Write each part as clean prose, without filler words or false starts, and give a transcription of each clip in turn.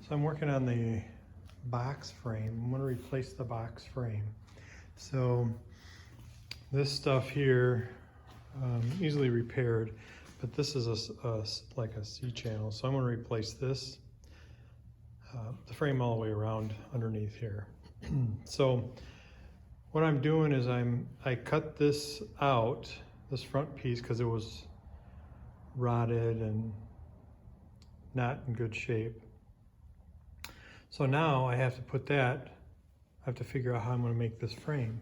So I'm working on the box frame. I'm going to replace the box frame. So this stuff here, easily repaired, but this is like a C-channel. So I'm going to replace this, the frame all the way around underneath here. So what I'm doing is I cut this out, this front piece, because it was rotted and not in good shape. So now I have to put that, I have to figure out how I'm going to make this frame.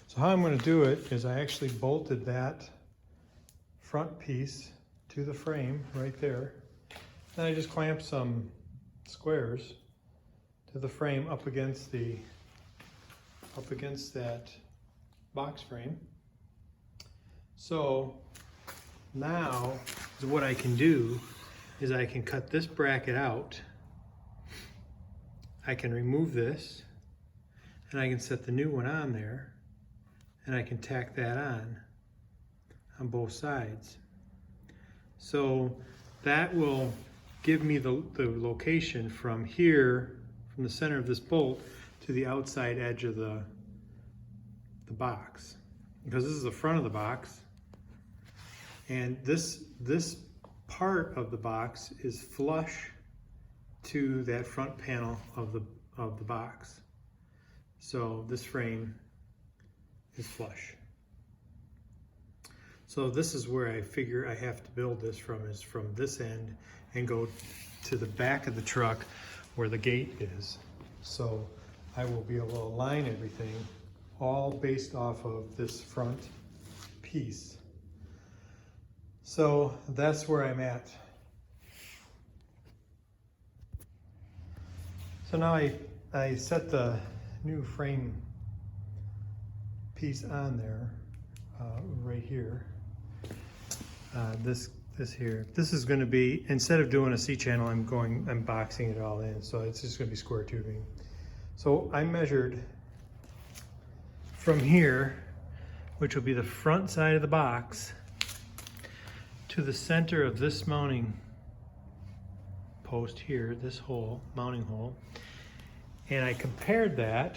So how I'm going to do it is I actually bolted that front piece to the frame right there. Then I just clamped some squares to the frame up against that box frame. So now what I can do is I can cut this bracket out. I can remove this and I can set the new one on there and I can tack that on both sides. So that will give me the location from here, from the center of this bolt to the outside edge of the box. Because this is the front of the box, and this part of the box is flush to that front panel of the box. So this frame is flush. So this is where I figure I have to build this from, is from this end and go to the back of the truck where the gate is. So I will be able to align everything all based off of this front piece. So that's where I'm at. So now I set the new frame piece on there, right here. This here. This is going to be, instead of doing a C-channel, I'm boxing it all in. So it's just going to be square tubing. So I measured from here, which will be the front side of the box, to the center of this mounting post here, this hole, mounting hole, and I compared that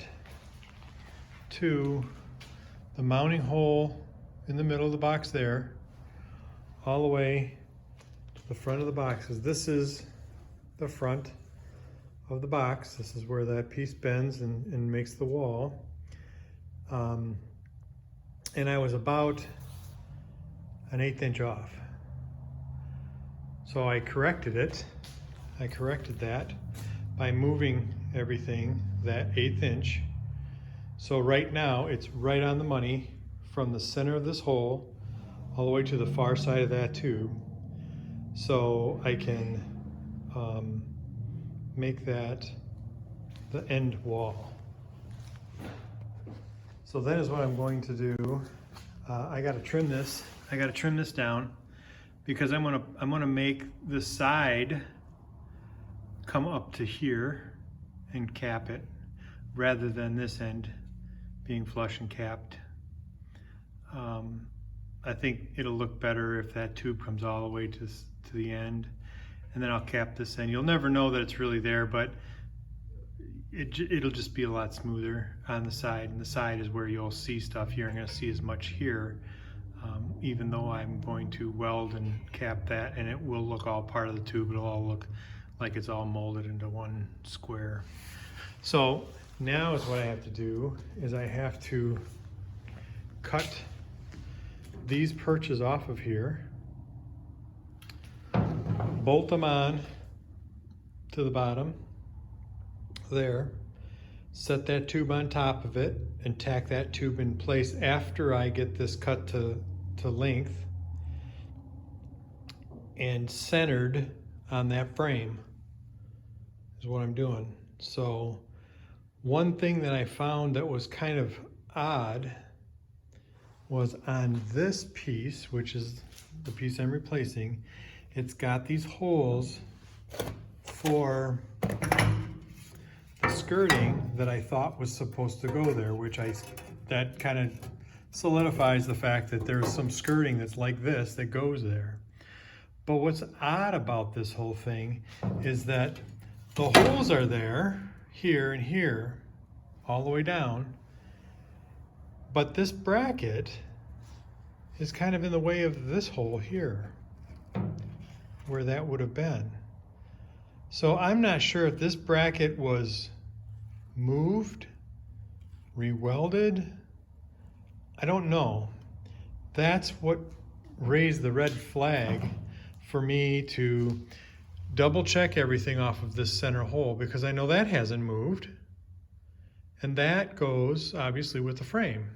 to the mounting hole in the middle of the box there, all the way to the front of the box. This is the front of the box. This is where that piece bends and makes the wall. And I was about an 1/8 inch off. So I corrected it. I corrected that by moving everything that 1/8 inch. So right now it's right on the money from the center of this hole all the way to the far side of that tube. So I can make that the end wall. So that is what I'm going to do. I got to trim this. I got to trim this down because I'm gonna make the side come up to here and cap it, rather than this end being flush and capped. I think it'll look better if that tube comes all the way to the end, and then I'll cap this end. You'll never know that it's really there, but it'll just be a lot smoother on the side, and the side is where you'll see stuff. You aren't going to see as much here, even though I'm going to weld and cap that, and it will look all part of the tube. It'll all look like it's all molded into one square. So now is what I have to do is I have to cut these perches off of here, bolt them on to the bottom there, set that tube on top of it, and tack that tube in place after I get this cut to length and centered on that frame is what I'm doing. So one thing that I found that was kind of odd was on this piece, which is the piece I'm replacing, it's got these holes for the skirting that I thought was supposed to go there, that kind of solidifies the fact that there's some skirting that's like this that goes there. But what's odd about this whole thing is that the holes are there, here and here, all the way down, but this bracket is kind of in the way of this hole here, where that would have been. So I'm not sure if this bracket was moved, rewelded, I don't know. That's what raised the red flag for me to double check everything off of this center hole, because I know that hasn't moved, and that goes obviously with the frame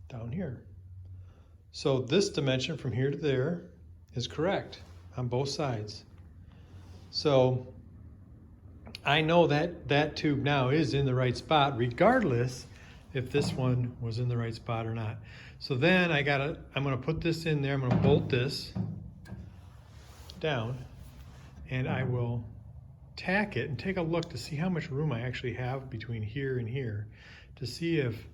down here. So this dimension from here to there is correct on both sides. So I know that that tube now is in the right spot, regardless if this one was in the right spot or not. So then I'm gonna put this in there, I'm gonna bolt this down, and I will tack it and take a look to see how much room I actually have between here and here, to see if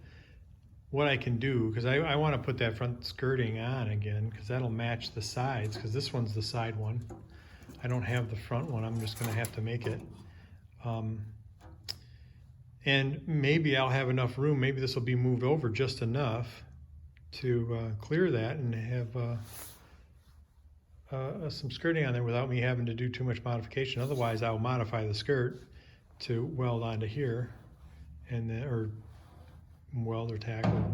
what I can do, because I want to put that front skirting on again, because that'll match the sides, because this one's the side one. I don't have the front one, I'm just going to have to make it. And maybe I'll have enough room, maybe this will be moved over just enough to clear that and have some skirting on there without me having to do too much modification. Otherwise, I'll modify the skirt to weld onto here, and then, or weld or tack or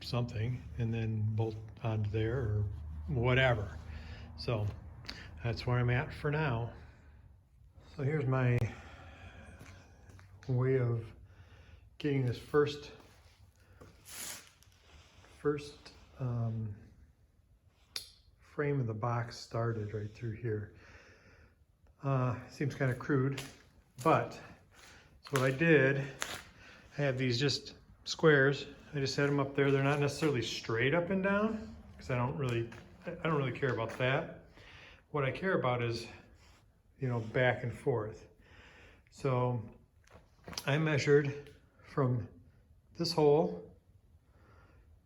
something, and then bolt onto there or whatever. So that's where I'm at for now. So here's my way of getting this first frame of the box started right through here. Seems kind of crude, but so what I did, I have these just squares. I just set them up there. They're not necessarily straight up and down, because I don't really care about that. What I care about is, you know, back and forth. So I measured from this hole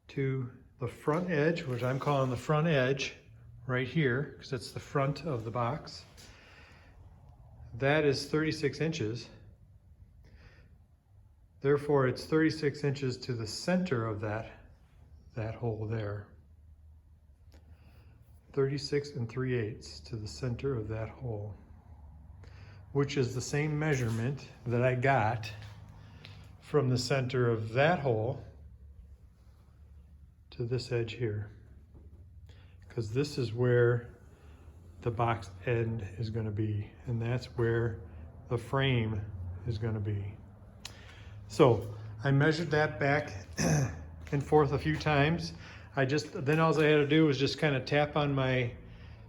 to the front edge, which I'm calling the front edge right here, because it's the front of the box. That is 36 inches. Therefore, it's 36 inches to the center of that hole there. 36 3/8 to the center of that hole, which is the same measurement that I got from the center of that hole to this edge here, because this is where the box end is going to be, and that's where the frame is going to be. So I measured that back and forth a few times. Then all I had to do was just kind of tap on my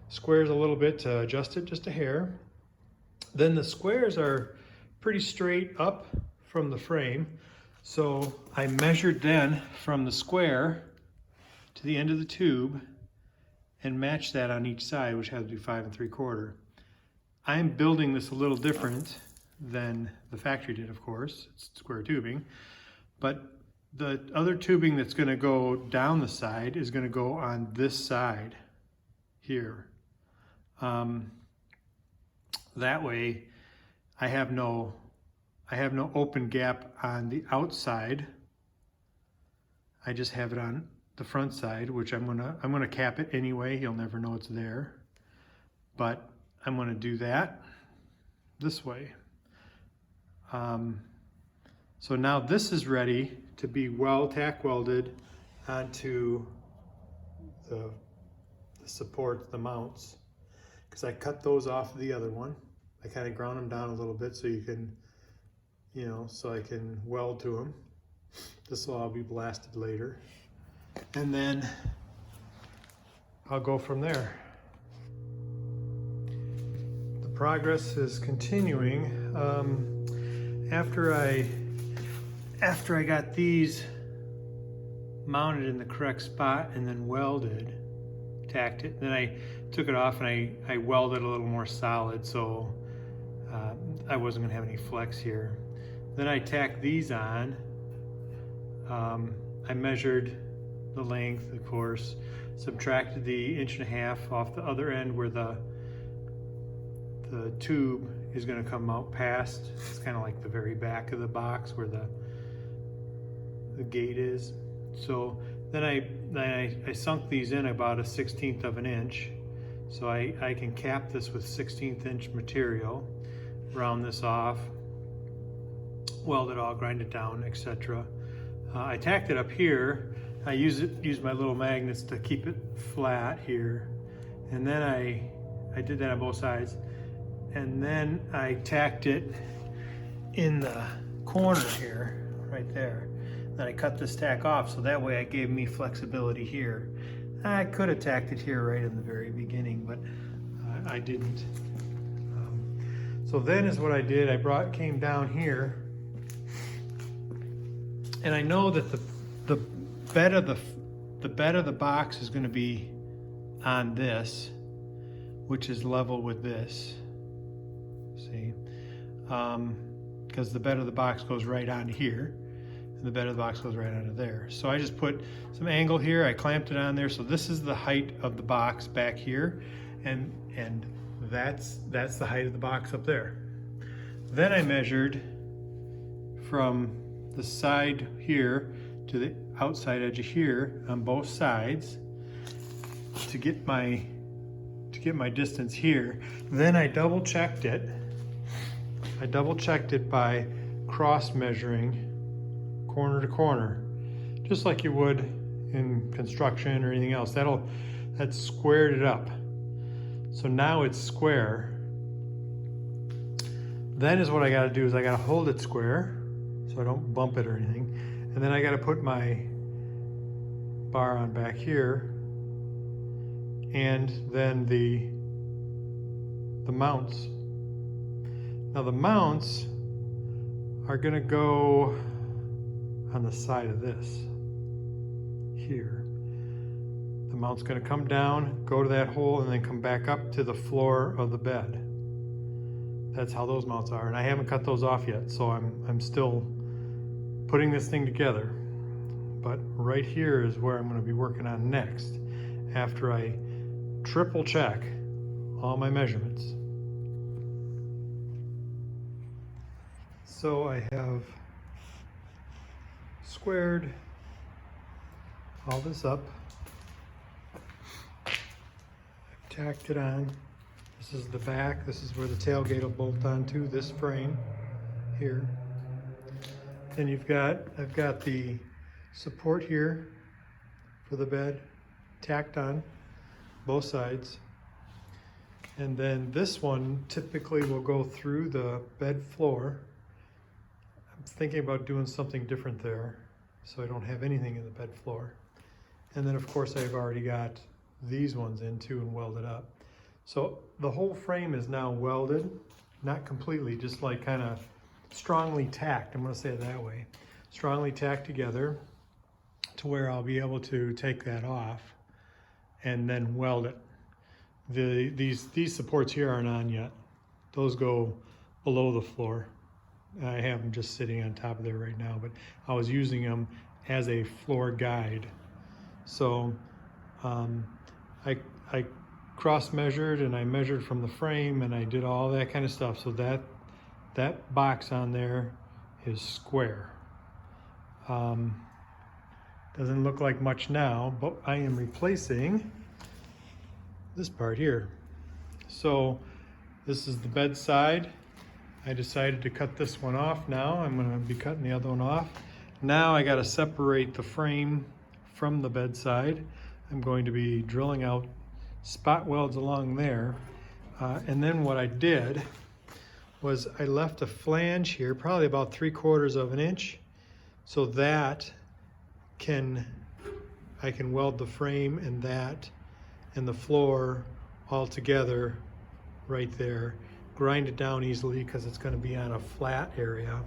squares a little bit to adjust it just a hair. Then the squares are pretty straight up from the frame. So I measured then from the square to the end of the tube and matched that on each side, which had to be 5 3/4. I'm building this a little different than the factory did, of course. It's square tubing, but the other tubing that's going to go down the side is going to go on this side here. That way I have no open gap on the outside. I just have it on the front side, which I'm gonna cap it anyway. You'll never know it's there, but I'm gonna do that this way. So now this is ready to be tack welded onto the support, the mounts, because I cut those off of the other one. I kind of ground them down a little bit so you can, you know, so I can weld to them. This will all be blasted later, and then I'll go from there. The progress is continuing. After I got these mounted in the correct spot and then welded, tacked it, then I took it off and I welded a little more solid, so I wasn't gonna have any flex here. Then I tacked these on. I measured the length, of course, subtracted the 1.5 inches off the other end where the the tube is going to come out past. It's kind of like the very back of the box where the gate is. So then I sunk these in about a 1/16 of an inch. So I can cap this with 1/16 inch material, round this off, weld it all, grind it down, etc. I tacked it up here. I use my little magnets to keep it flat here. And then I did that on both sides. And then I tacked it in the corner here, right there. Then I cut this tack off, so that way it gave me flexibility here. I could have tacked it here right in the very beginning, but I didn't. So then is what I did. I came down here, and I know that the bed of the box is going to be on this, which is level with this. See, because the bed of the box goes right onto here, and the bed of the box goes right onto there. So I just put some angle here. I clamped it on there. So this is the height of the box back here, and that's the height of the box up there. Then I measured from the side here to the outside edge of here on both sides to get my distance here. Then I double checked it. I double checked it by cross measuring corner to corner, just like you would in construction or anything else. That squared it up. So now it's square. Then is what I got to do is I got to hold it square so I don't bump it or anything. And then I got to put my bar on back here, and then the mounts. Now the mounts are going to go on the side of this here. The mount's going to come down, go to that hole, and then come back up to the floor of the bed. That's how those mounts are, and I haven't cut those off yet, so I'm still putting this thing together. But right here is where I'm going to be working on next, after I triple check all my measurements. So I have squared all this up. I've tacked it on. This is the back. This is where the tailgate will bolt onto this frame here. Then I've got the support here for the bed tacked on both sides. And then this one typically will go through the bed floor. I'm thinking about doing something different there, so I don't have anything in the bed floor. And then of course I've already got these ones in too and welded up. So the whole frame is now welded, not completely, just like kind of strongly tacked. I'm going to say it that way. Strongly tacked together to where I'll be able to take that off and then weld it. These supports here aren't on yet. Those go below the floor. I have them just sitting on top of there right now, but I was using them as a floor guide. So I cross measured, and I measured from the frame, and I did all that kind of stuff. So that box on there is square. Doesn't look like much now, but I am replacing this part here. So this is the bed side. I decided to cut this one off now. I'm going to be cutting the other one off. Now I got to separate the frame from the bed side. I'm going to be drilling out spot welds along there. And then what I did was I left a flange here, probably about 3/4 of an inch, so that I can weld the frame and that and the floor all together right there. Grind it down easily because it's going to be on a flat area,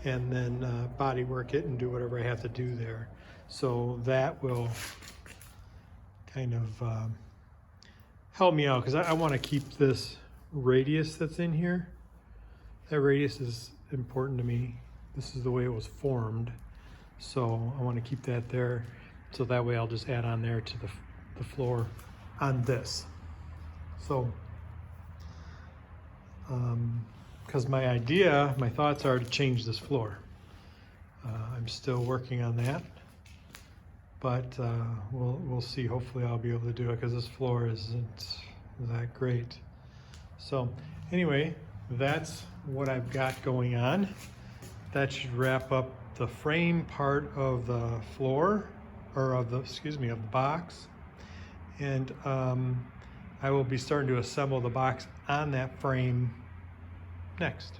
and then body work it and do whatever I have to do there. So that will kind of help me out, because I want to keep this radius that's in here. That radius is important to me. This is the way it was formed, so I want to keep that there, so that way I'll just add on there to the floor on this. So because my thoughts are to change this floor. I'm still working on that, but we'll see. Hopefully I'll be able to do it because this floor isn't that great. So anyway, that's what I've got going on. That should wrap up the frame part of the floor, or of the box. And I will be starting to assemble the box on that frame next.